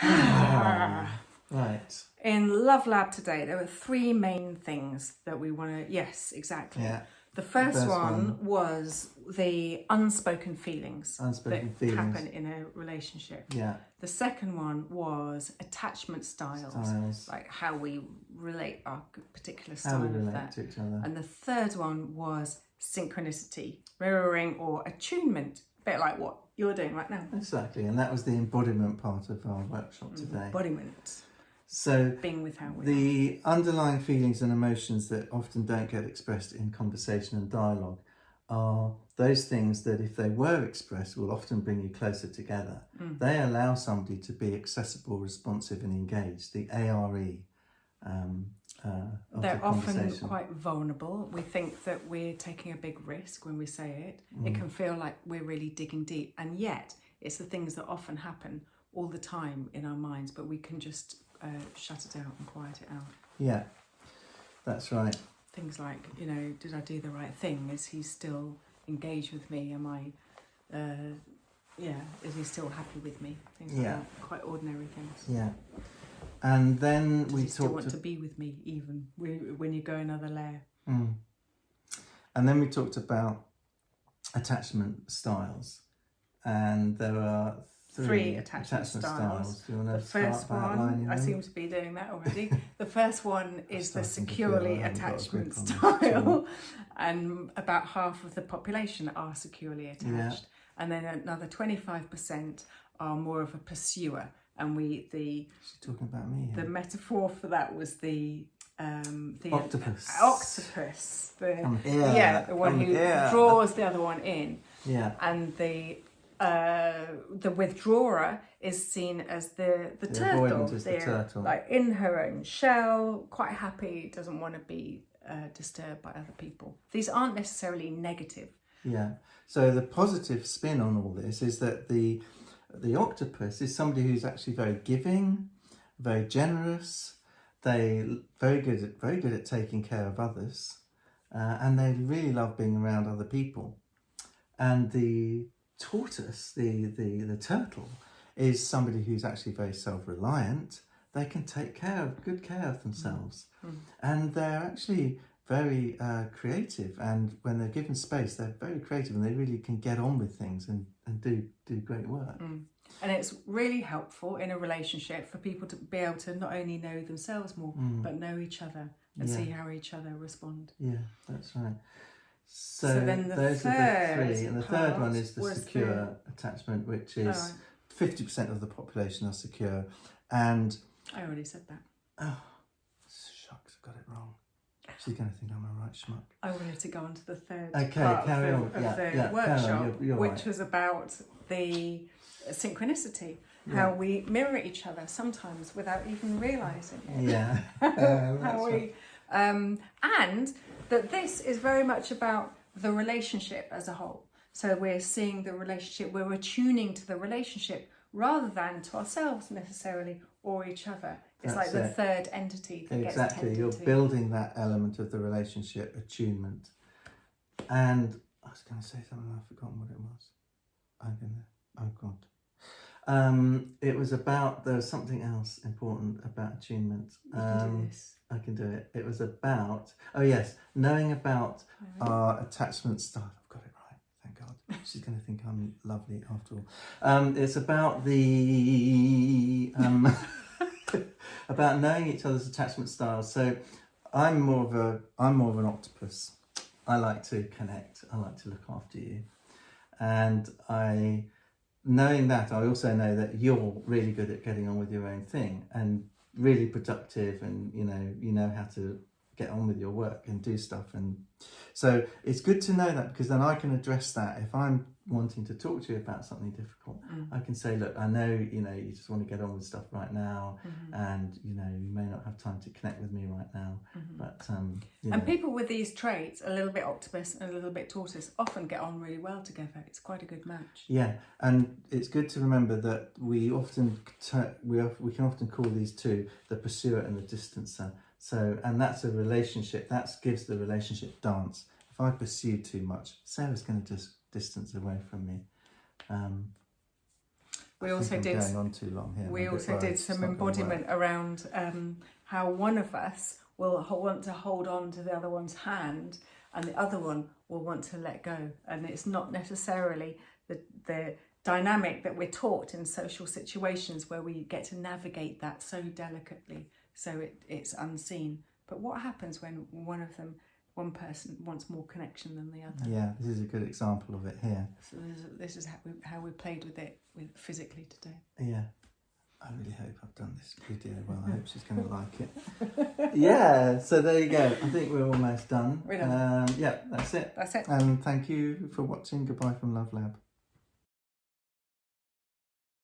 Right. In Love Lab today, there were three main things that we want to... Yes, exactly. Yeah. The first one was the unspoken feelings that happen in a relationship. Yeah. The second one was attachment styles. Like how we relate, our particular style of that. To each other. And the third one was synchronicity, mirroring or attunement, a bit like what you're doing right now. Exactly, and that was the embodiment part of our workshop today. Embodiment. So being with how we the underlying feelings and emotions that often don't get expressed in conversation and dialogue are those things that, if they were expressed, will often bring you closer together. They allow somebody to be accessible, responsive and engaged, the ARE of they're the often quite vulnerable. We think that we're taking a big risk when we say it. It can feel like we're really digging deep, and yet it's the things that often happen all the time in our minds, but we can just shut it out and quiet it out. Yeah, that's right. Things like, you know, did I do the right thing? Is he still engaged with me? Am I, is he still happy with me? Things like that, quite ordinary things. Yeah. And then we still want to be with me, even when you go another layer. And then we talked about attachment styles, and there are three attachment styles. Do you want to the first one, I seem to be doing that already. The first one is the securely attachment style, and about half of the population are securely attached. Yeah. And then another 25% are more of a pursuer. And she's talking about me. The metaphor for that was the octopus. Octopus. The one who draws the other one in. Yeah. And the withdrawer is seen as the turtle. The turtle. Like in her own shell, quite happy, doesn't want to be disturbed by other people. These aren't necessarily negative. Yeah. So the positive spin on all this is that the octopus is somebody who's actually very giving, very generous. They very good at taking care of others, and they really love being around other people. And the tortoise, the turtle, is somebody who's actually very self-reliant. They can take good care of themselves, and they're actually very creative. And when they're given space, they're very creative, and they really can get on with things and do great work. And it's really helpful in a relationship for people to be able to not only know themselves more, but know each other and see how each other respond. Yeah, that's right. So then those are the three, and the third one is the secure attachment, which is 50% of the population are secure. And I already said that. Oh, shucks, I got it wrong. She's going to think I'm a right schmuck. I wanted to go on to the third part of the workshop, which was about the synchronicity, how we mirror each other sometimes without even realising it. Yeah. And that this is very much about the relationship as a whole. So we're seeing the relationship, we're attuning to the relationship rather than to ourselves necessarily or each other. It's like the third entity that gets attended to. You're building that element of the relationship, attunement. And I was going to say something, I've forgotten what it was. Oh God. It was about, there was something else important about attunement. You can do this. I can do it. It was about, knowing about our attachment style. I've got it right, thank God. She's going to think I'm lovely after all. It's about the, about knowing each other's attachment styles. So I'm more of an octopus. I like to connect. I like to look after you. And knowing that, I also know that you're really good at getting on with your own thing and really productive, and you know how to get on with your work and do stuff. And so it's good to know that, because then I can address that. If I'm wanting to talk to you about something difficult, I can say, look, I know you just want to get on with stuff right now, and you may not have time to connect with me right now, but and people with these traits, a little bit octopus and a little bit tortoise, often get on really well together. It's quite a good match. Yeah, and it's good to remember that we can often call these two the pursuer and the distancer. So, and that's a relationship, that gives the relationship dance. If I pursue too much, Sarah's going to just distance away from me. We also did going on too long here. We also did some embodiment around how one of us will want to hold on to the other one's hand, and the other one will want to let go. And it's not necessarily the dynamic that we're taught in social situations where we get to navigate that so delicately, so it's unseen. But what happens when one person wants more connection than the other? Yeah, this is a good example of it here. So this is how we played with it physically today. Yeah. I really hope I've done this video well. I hope she's going to like it. Yeah, so there you go. I think we're almost done. We're done. Yeah, that's it. That's it. And thank you for watching. Goodbye from Love Lab.